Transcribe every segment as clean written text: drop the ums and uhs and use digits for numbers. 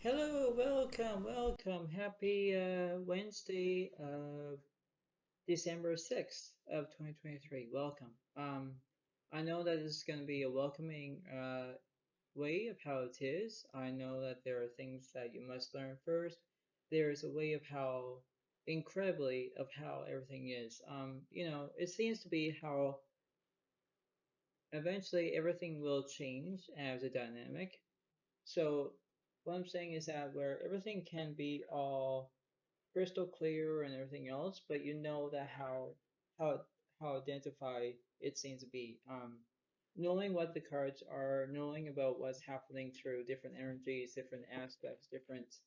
Hello, welcome. Happy Wednesday of December 6th of 2023. Welcome. I know that this is going to be a welcoming way of how it is. I know that there are things that you must learn first. There is a way of how incredibly of how everything is. It seems to be how eventually everything will change as a dynamic. So what I'm saying is that where everything can be all crystal clear and everything else, but you know that how how identify it seems to be. Knowing what the cards are, knowing about what's happening through different energies, different aspects, different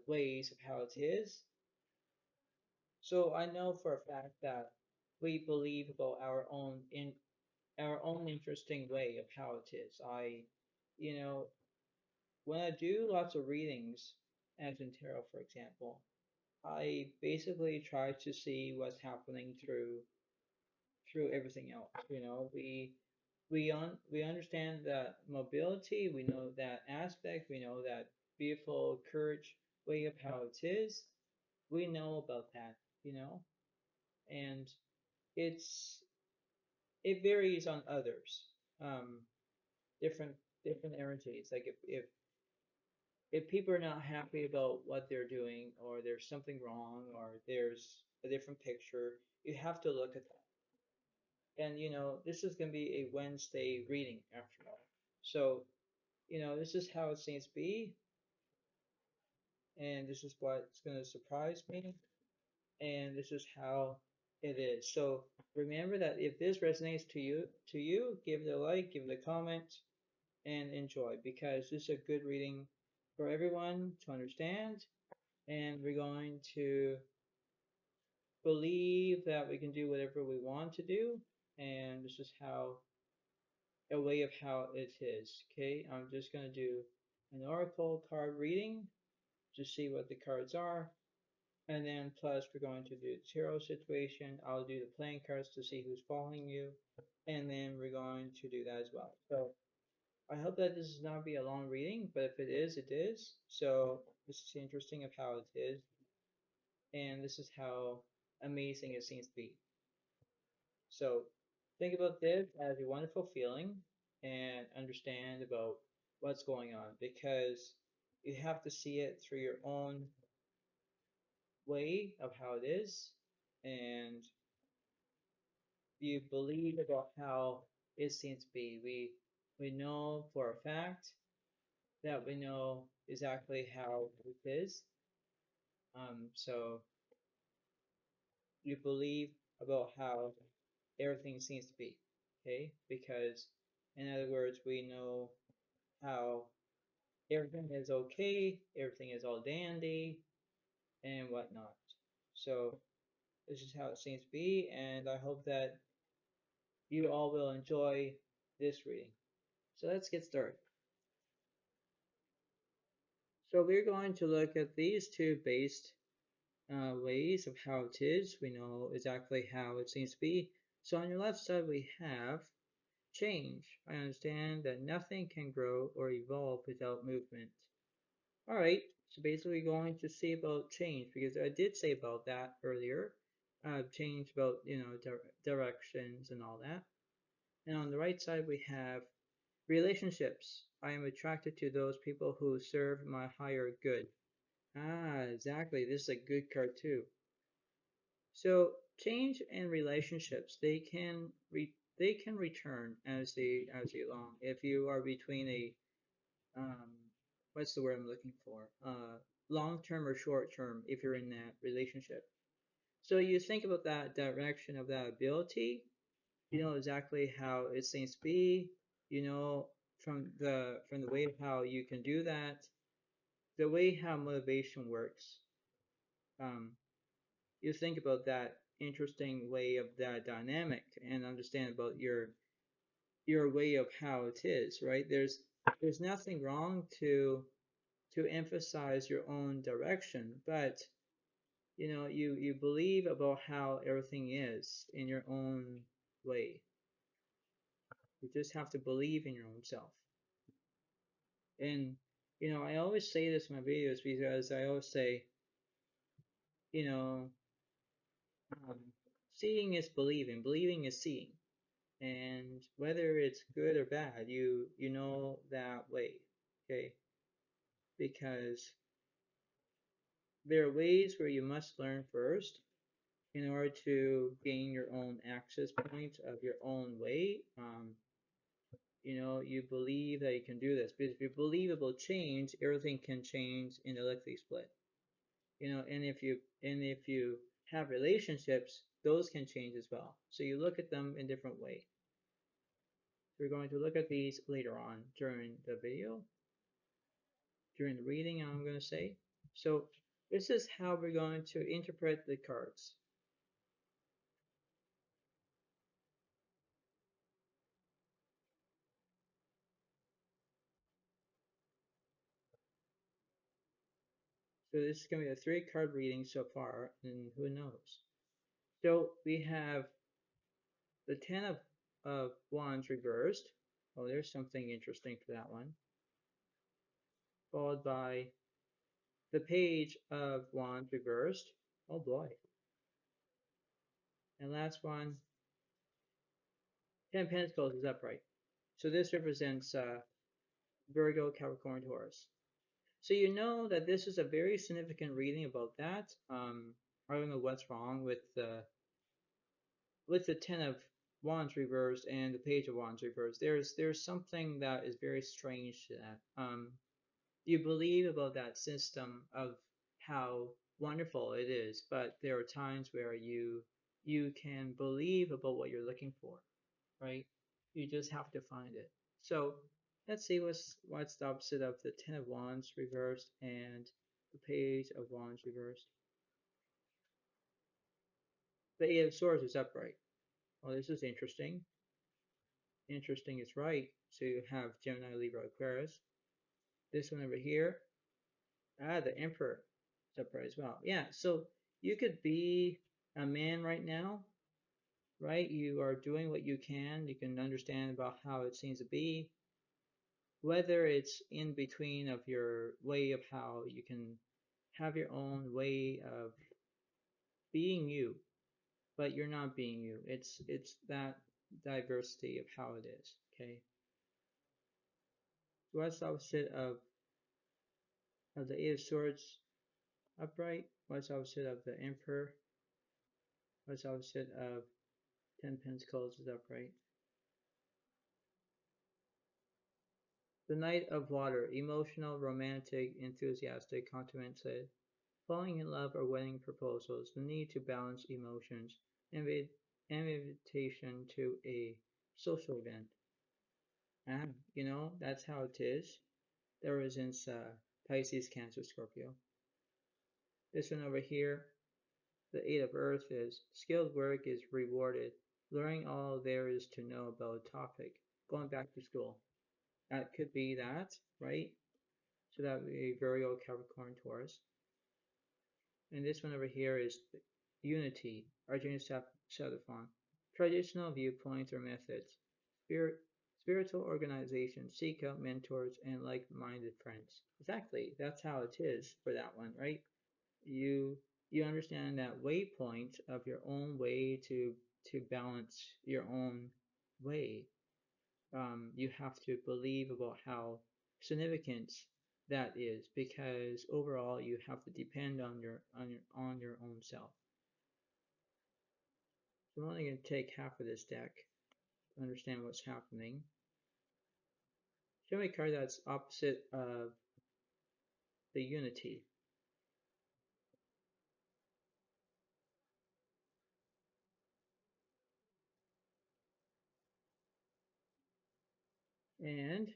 ways of how it is. So I know for a fact that we believe about our own interesting way of how it is. You know, when I do lots of readings, as in tarot, for example, I basically try to see what's happening through everything else. We understand that mobility, we know that aspect, we know that beautiful courage way of how it is. We know about that, and it's it varies on others. Um, different different energies. Like if people are not happy about what they're doing, or there's something wrong, or there's a different picture, you have to look at that. And this is going to be a Wednesday reading after all. So, this is how it seems to be, and this is what's going to surprise me, and this is how it is. So remember that if this resonates to you, give it a like, give it a comment, and enjoy, because this is a good reading for everyone to understand. And we're going to believe that we can do whatever we want to do, and this is how a way of how it is. Okay, I'm just going to do an oracle card reading to see what the cards are, and then plus we're going to do the tarot situation. I'll do the playing cards to see who's following you, and then we're going to do that as well. So I hope that this is not be a long reading, but if it is, it is. So this is interesting of how it is, and this is how amazing it seems to be. So think about this as a wonderful feeling and understand about what's going on, because you have to see it through your own way of how it is, and you believe about how it seems to be. We know for a fact that we know exactly how it is. So you believe about how everything seems to be, okay? Because in other words, we know how everything is okay, everything is all dandy, and whatnot. So this is how it seems to be, and I hope that you all will enjoy this reading. So let's get started. So we're going to look at these two based ways of how it is. We know exactly how it seems to be. So on your left side we have change. I understand that nothing can grow or evolve without movement. Alright, so basically going to see about change, because I did say about that earlier. Change about, directions and all that. And on the right side we have relationships. I am attracted to those people who serve my higher good. Ah, exactly. This is a good card too. So change and relationships, they can return as they long. If you are between a um, what's the word I'm looking for? Long term or short term, if you're in that relationship. So you think about that direction of that ability. You know exactly how it seems to be. You know from the way of how you can do that, the way how motivation works. Um, you think about that interesting way of that dynamic and understand about your way of how it is, right? There's nothing wrong to emphasize your own direction, but you believe about how everything is in your own way. You just have to believe in your own self. And I always say this in my videos because I always say, you know, um, seeing is believing, believing is seeing, and whether it's good or bad, you know that way, okay? Because there are ways where you must learn first in order to gain your own access point of your own way. You believe that you can do this because if you believe it will change, everything can change in a lickety split. And if you have relationships, those can change as well. So you look at them in different way. We're going to look at these later on during the video, during the reading, I'm going to say. So this is how we're going to interpret the cards. So this is going to be a 3-card reading so far, and who knows. So we have the Ten of Wands reversed. Oh, there's something interesting for that one. Followed by the Page of Wands reversed. Oh boy. And last one, Ten of Pentacles is upright. So this represents Virgo, Capricorn, Taurus. So you know that this is a very significant reading about that. I don't know what's wrong with the Ten of Wands reversed and the Page of Wands reversed. There's something that is very strange to that. You believe about that system of how wonderful it is, but there are times where you can believe about what you're looking for, right? You just have to find it. So let's see what's the opposite of the Ten of Wands reversed and the Page of Wands reversed. The Eight of Swords is upright. Well, this is interesting. Interesting is right. So you have Gemini, Libra, Aquarius. This one over here, the Emperor is upright as well. Yeah, so you could be a man right now, right? You are doing what you can. You can understand about how it seems to be, whether it's in between of your way of how you can have your own way of being you, but you're not being you. It's that diversity of how it is. Okay. So what's the opposite of the Eight of Swords upright? What's the opposite of the Emperor? What's the opposite of Ten Pentacles is upright? The Knight of Water, emotional, romantic, enthusiastic, contemplative, falling in love or wedding proposals, the need to balance emotions, invitation to a social event. That's how it is. There isn't Pisces, Cancer, Scorpio. This one over here, the Eight of Earth is skilled work is rewarded, learning all there is to know about a topic, going back to school. That could be that, right? So that would be Virgo, Capricorn, Taurus. And this one over here is unity, Arjuna Sadaphon, traditional viewpoints or methods, spiritual organizations, seek out mentors and like-minded friends. Exactly, that's how it is for that one, right? You understand that waypoint of your own way to balance your own way. You have to believe about how significant that is because overall you have to depend on your own self. So I'm only going to take half of this deck to understand what's happening. Show me a card that's opposite of the unity. And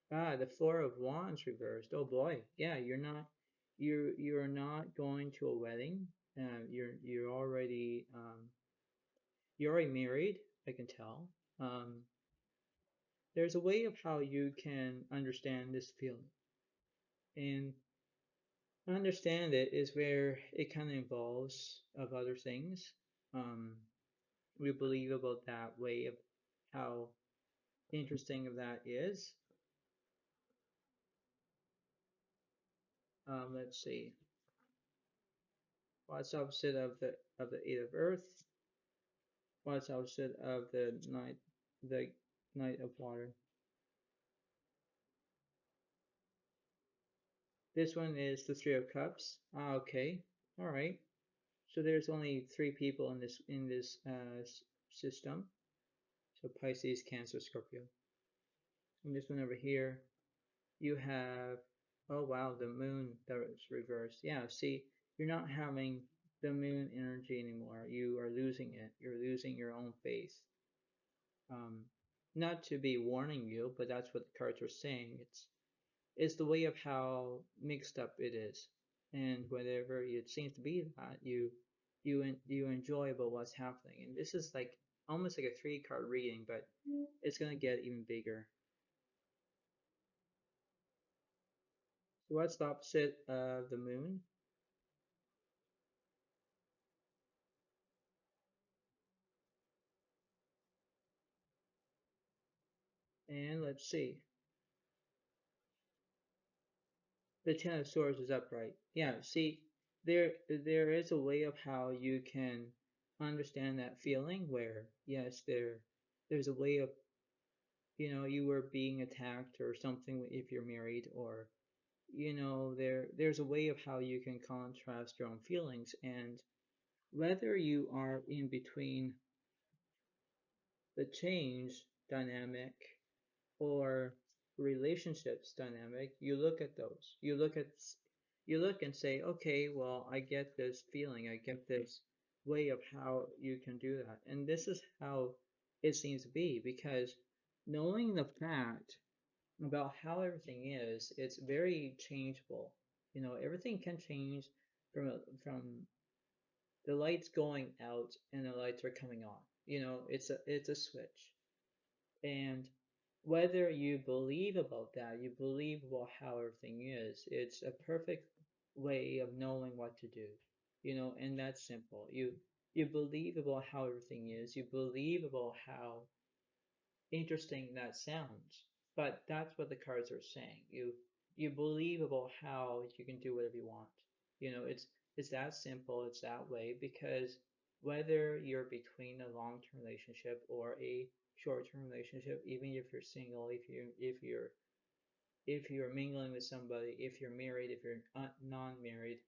the Four of Wands reversed. Oh boy, yeah, you're not going to a wedding. You're already married. I can tell. There's a way of how you can understand this feeling, and understand it is where it kind of involves of other things. Um, we believe about that way of how interesting of that is. Let's see. What's opposite of the Eight of Earth? What's opposite of the Knight of Water? This one is the Three of Cups. Ah, okay. All right. So there's only three people in this system. So Pisces, Cancer, Scorpio. And this one over here, you have, oh wow, the moon that is reversed. Yeah, see, you're not having the moon energy anymore. You are losing it. You're losing your own faith. Um, not to be warning you, but that's what the cards are saying. It's the way of how mixed up it is, and whatever it seems to be that you enjoy about what's happening. And this is like almost like a three-card reading, but it's gonna get even bigger. So what's the opposite of the moon? And let's see. The Ten of Swords is upright. Yeah, see, there is a way of how you can understand that feeling where yes, there's a way of you were being attacked or something if you're married, or there's a way of how you can contrast your own feelings, and whether you are in between the change dynamic or relationships dynamic, you look at those. You look and say, okay, well, I get this feeling, I get this way of how you can do that. And this is how it seems to be, because knowing the fact about how everything is, it's very changeable. Everything can change from the lights going out and the lights are coming on. It's a switch. And whether you believe about that, you believe about how everything is, it's a perfect way of knowing what to do. And that's simple. You believe about how everything is, you believe about how interesting that sounds, but that's what the cards are saying. You believe about how you can do whatever you want. It's that simple, it's that way, because whether you're between a long-term relationship or a short-term relationship, even if you're single, if you're mingling with somebody, if you're married, if you're non-married,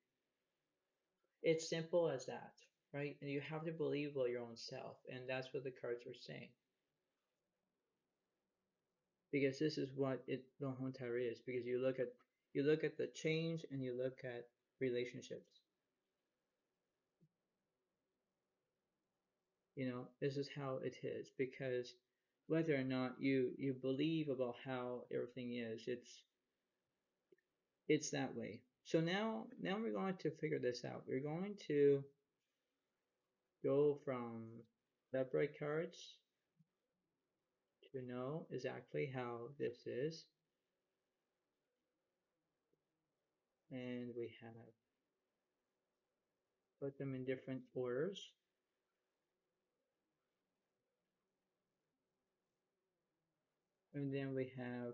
it's simple as that, right? And you have to believe about your own self, and that's what the cards are saying. Because this is what the whole entire is. Because you look at the change and you look at relationships. This is how it is. Because whether or not you believe about how everything is, it's that way. So now we're going to figure this out. We're going to go from upright cards to know exactly how this is, and we have put them in different orders. And then we have,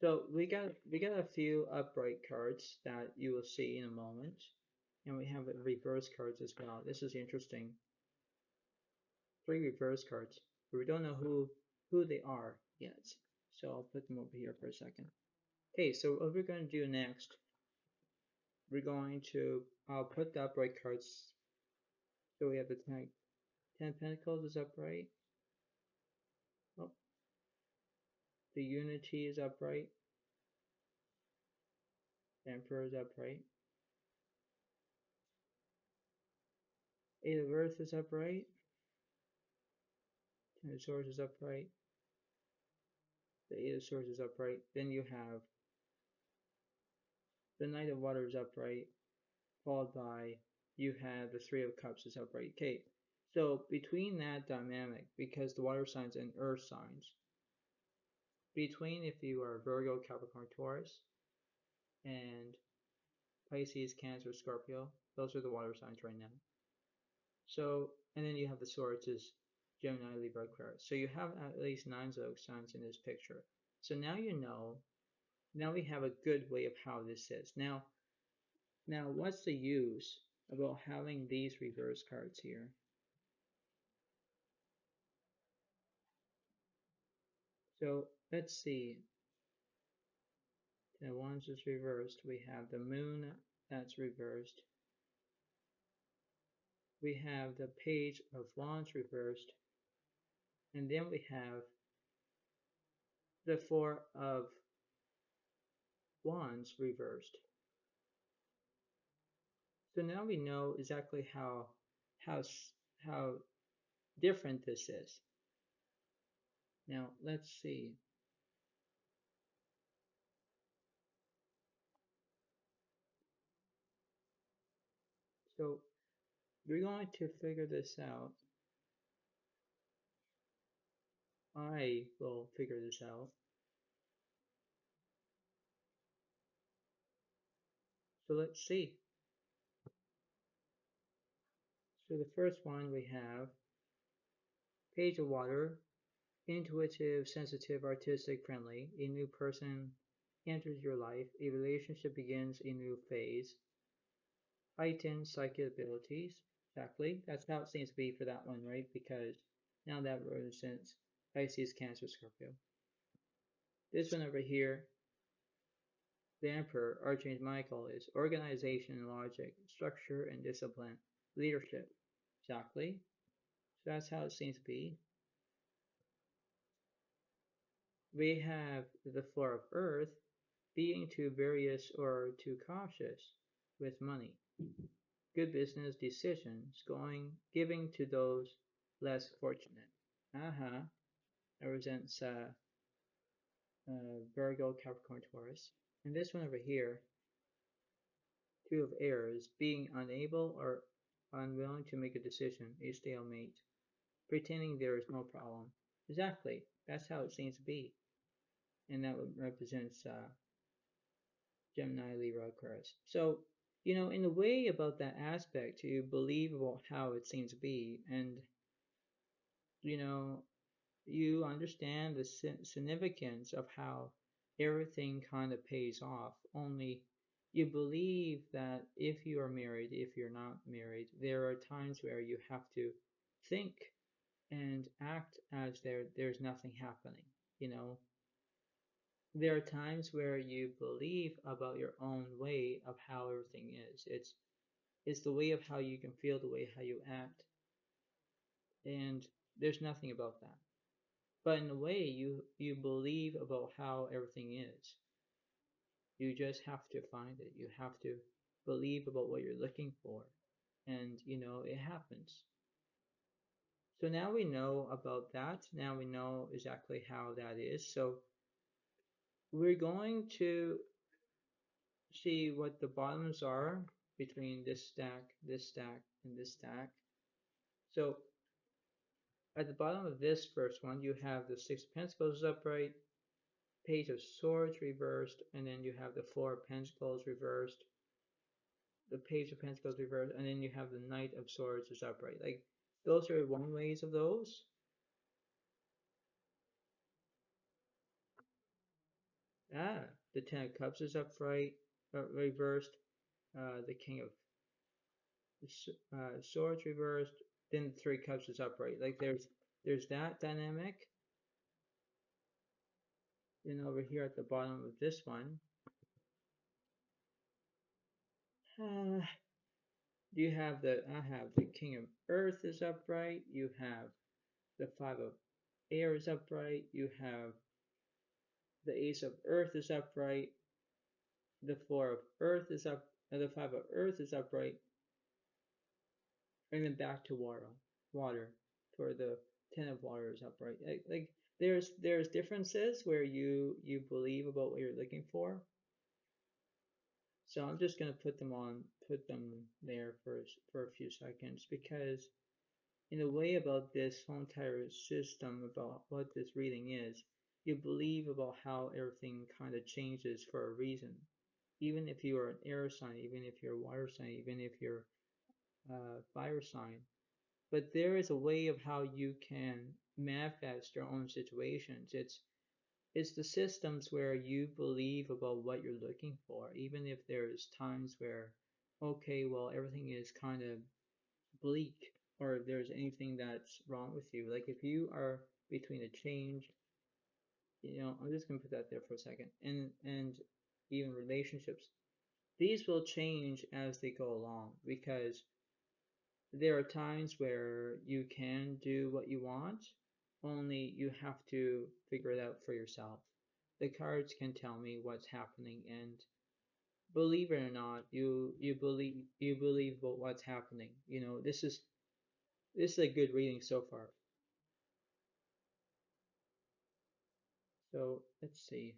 so we got a few upright cards that you will see in a moment, and we have reverse cards as well. This is interesting. 3 reverse cards, but we don't know who they are yet. So I'll put them over here for a second. Okay, so what we're going to do next, I'll put the upright cards. So we have the Ten Pentacles is upright. Oh, the Unity is upright. The Emperor is upright. Eight of Earth is upright. Ten of Swords is upright. The Eight of Swords is upright. Then you have the Knight of Water is upright, followed by you have the Three of Cups is upright. Okay, so between that dynamic, because the water signs and earth signs, between if you are Virgo, Capricorn, Taurus, and Pisces, Cancer, Scorpio, those are the water signs right now. So, and then you have the swords is Gemini, Libra, Aquarius. So you have at least 9 zodiac signs in this picture. So now you know, now we have a good way of how this is. Now what's the use about having these reverse cards here? So let's see. The Wands is reversed. We have the Moon that's reversed. We have the Page of Wands reversed. And then we have the Four of Wands reversed. So now we know exactly how how different this is. Now let's see. So we're going to figure this out. I will figure this out. So let's see. So the first one we have Page of Water, intuitive, sensitive, artistic, friendly. A new person enters your life. A relationship begins a new phase. Heightened psychic abilities. Exactly. That's how it seems to be for that one, right? Because now that represents Pisces, Cancer, Scorpio. This one over here, the Emperor, Archangel Michael, is organization and logic, structure and discipline, leadership. Exactly. So that's how it seems to be. We have the Four of Earth, being too various or too cautious with money. Good business decisions, giving to those less fortunate. Uh-huh. Represents Virgo, Capricorn, Taurus. And this one over here, Two of Airs, being unable or unwilling to make a decision, a stalemate, pretending there is no problem. Exactly. That's how it seems to be. And that represents Gemini, Libra, Aquarius. So, in a way about that aspect, you believe about how it seems to be, and, you know, you understand the significance of how everything kind of pays off. Only you believe that if you are married, if you're not married, there are times where you have to think and act as there's nothing happening. You know, there are times where you believe about your own way of how everything is. It's the way of how you can feel, the way how you act, and there's nothing about that. But in a way, you believe about how everything is. You just have to find it. You have to believe about what you're looking for, and it happens. So now we know about that. Now we know exactly how that is. So we're going to see what the bottoms are between this stack, and this stack. So at the bottom of this first one, you have the Six of Pentacles upright, Page of Swords reversed, and then you have the Four of Pentacles reversed, the Page of Pentacles reversed, and then you have the Knight of Swords is upright. Like, those are one ways of those. The Ten of Cups is upright, reversed, the King of Swords reversed, then the Three Cups is upright. Like, there's that dynamic. Then over here at the bottom of this one, you have I have the King of Earth is upright. You have the Five of Air is upright. You have the Ace of Earth is upright. The Four of Earth is up. The Five of Earth is upright. And then back to water for the Ten of Water is upright. Like there's differences where you believe about what you're looking for. So I'm just gonna put them there for a few seconds, because in a way about this whole entire system, about what this reading is, you believe about how everything kind of changes for a reason. Even if you are an air sign, even if you're a water sign, even if you're a fire sign, but there is a way of how you can manifest your own situations. It's the systems where you believe about what you're looking for, even if there's times where, okay, well, everything is kind of bleak, or if there's anything that's wrong with you. Like if you are between a change, I'm just gonna put that there for a second, and even relationships, these will change as they go along because there are times where you can do what you want, only you have to figure it out for yourself. The cards can tell me what's happening, and believe it or not, you believe about what's happening. This is a good reading so far. So let's see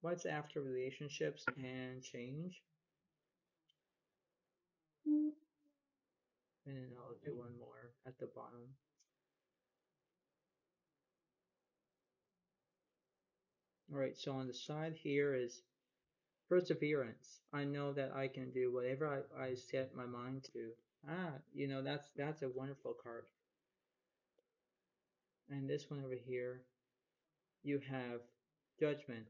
what's after relationships and change, and then I'll do one more at the bottom. All right, so on the side here is perseverance. I know that I can do whatever I set my mind to. That's a wonderful card. And this one over here, you have judgment.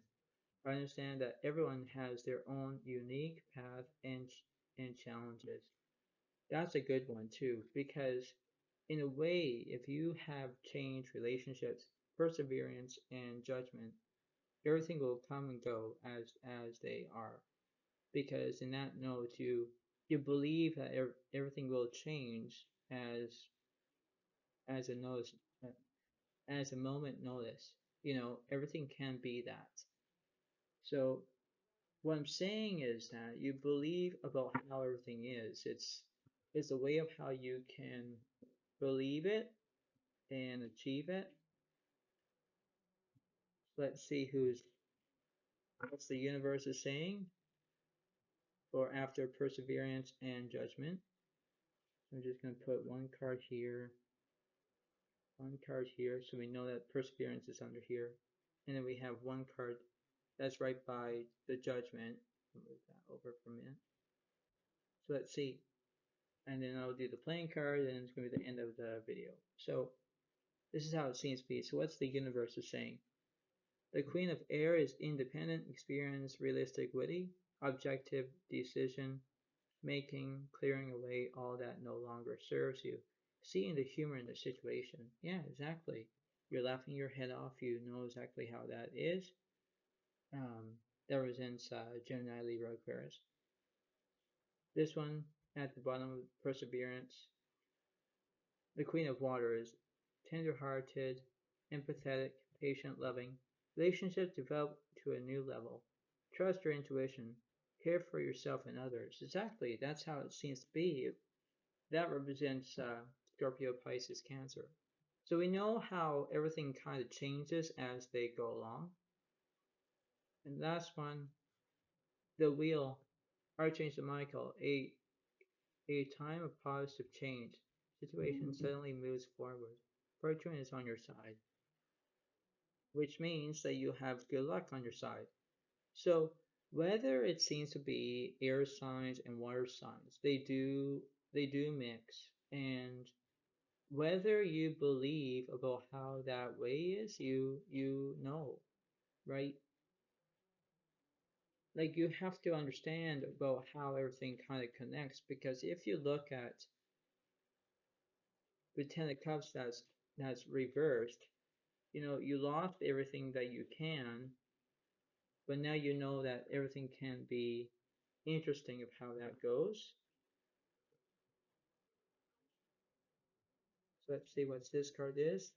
I understand that everyone has their own unique path and challenges. That's a good one too, because in a way, if you have changed relationships, perseverance, and judgment, everything will come and go as they are. Because in that note, you believe that everything will change as a notice, as a moment notice. Everything can be that. So what I'm saying is that you believe about how everything is. It's a way of how you can believe it and achieve it. Let's see what's the universe is saying for after perseverance and judgment. I'm just going to put one card here, so we know that perseverance is under here. And then we have one card that's right by the judgment. Move that over for a minute. So let's see. And then I'll do the playing card, and it's going to be the end of the video. So this is how it seems to be. So what's the universe is saying? The Queen of Air is independent, experienced, realistic, witty, objective, decision making, clearing away all that no longer serves you, seeing the humor in the situation. Yeah, exactly. You're laughing your head off. You know exactly how that is. That represents Gemini, Libra, Aquarius. This one at the bottom, perseverance. The Queen of Water is tender-hearted, empathetic, patient, loving. Relationships develop to a new level. Trust your intuition. Care for yourself and others. Exactly, that's how it seems to be. That represents Scorpio, Pisces, Cancer. So we know how everything kind of changes as they go along. And last one, the wheel, Archangel Michael, a time of positive change. Situation suddenly moves forward. Fortune is on your side, which means that you have good luck on your side. So whether it seems to be air signs and water signs, they do mix. And whether you believe about how that way is, you know, right? Like you have to understand about how everything kind of connects, because if you look at the Ten of Cups that's reversed, you lost everything that you can, but now you know that everything can be interesting of how that goes. So let's see what this card is.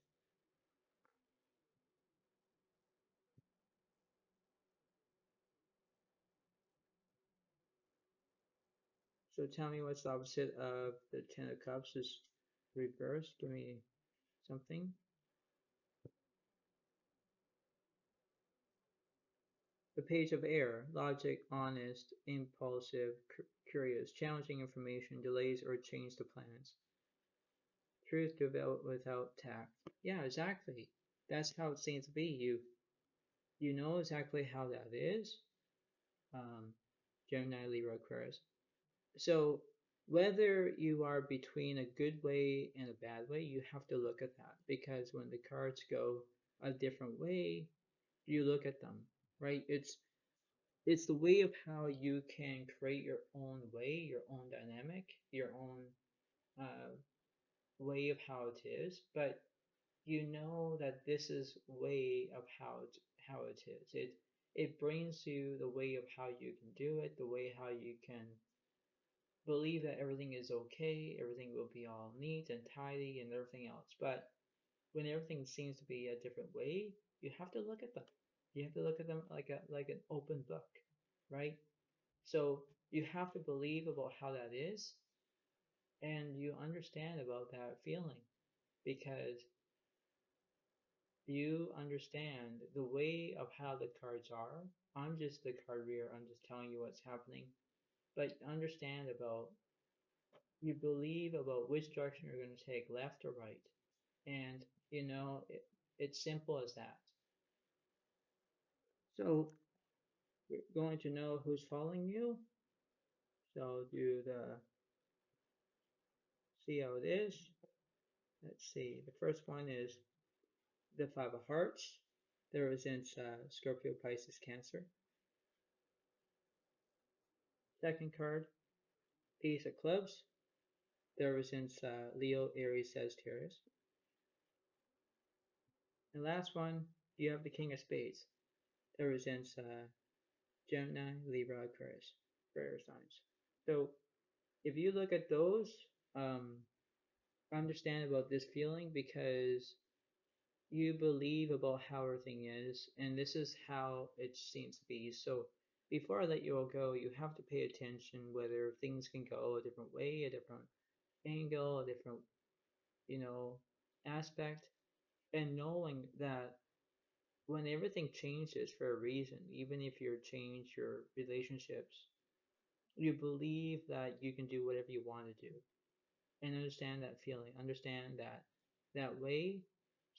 So tell me what's the opposite of the Ten of Cups is reversed. Give me something. The Page of Air, logic, honest, impulsive, curious, challenging information, delays or change the plans. Truth developed without tact. Yeah, exactly. That's how it seems to be. You know exactly how that is. Gemini, Libra, Aquarius. So whether you are between a good way and a bad way, you have to look at that, because when the cards go a different way, you look at them, right? It's the way of how you can create your own way, your own dynamic, your own uh, way of how it is, but you know that this is way of how it is. It brings you the way of how you can do it, the way how you can believe that everything is okay, everything will be all neat and tidy and everything else. But when everything seems to be a different way, you have to look at them. You have to look at them like an open book, right? So you have to believe about how that is, and you understand about that feeling, because you understand the way of how the cards are. I'm just the card reader, I'm just telling you what's happening. But understand about, you believe about which direction you're going to take, left or right. And it's simple as that. So we're going to know who's following you. So do the see how it is. Let's see. The first one is the Five of Hearts. That represents Scorpio, Pisces, Cancer. Second card, Ace of Clubs. That represents Leo, Aries, Sagittarius. And last one, you have the King of Spades. That represents Gemini, Libra, Aquarius, fire signs. So if you look at those, um, understand about this feeling, because you believe about how everything is, and this is how it seems to be. So before I let you all go, you have to pay attention whether things can go a different way, a different angle, a different, you know, aspect, and knowing that when everything changes for a reason, even if you change your relationships, you believe that you can do whatever you want to do, and understand that feeling, understand that way.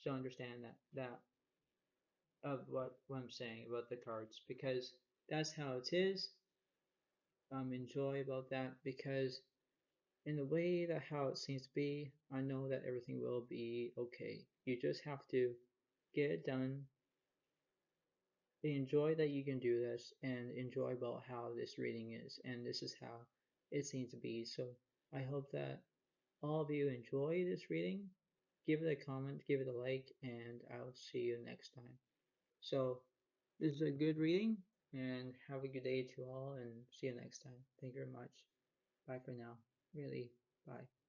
So understand that of what I'm saying about the cards, because that's how it is. Enjoy about that, because in the way that how it seems to be, I know that everything will be okay. You just have to get it done. Enjoy that you can do this, and enjoy about how this reading is, and this is how it seems to be. So I hope that all of you enjoy this reading. Give it a comment, give it a like, and I'll see you next time. So this is a good reading, and have a good day to all, and see you next time. Thank you very much. Bye for now. Really, bye.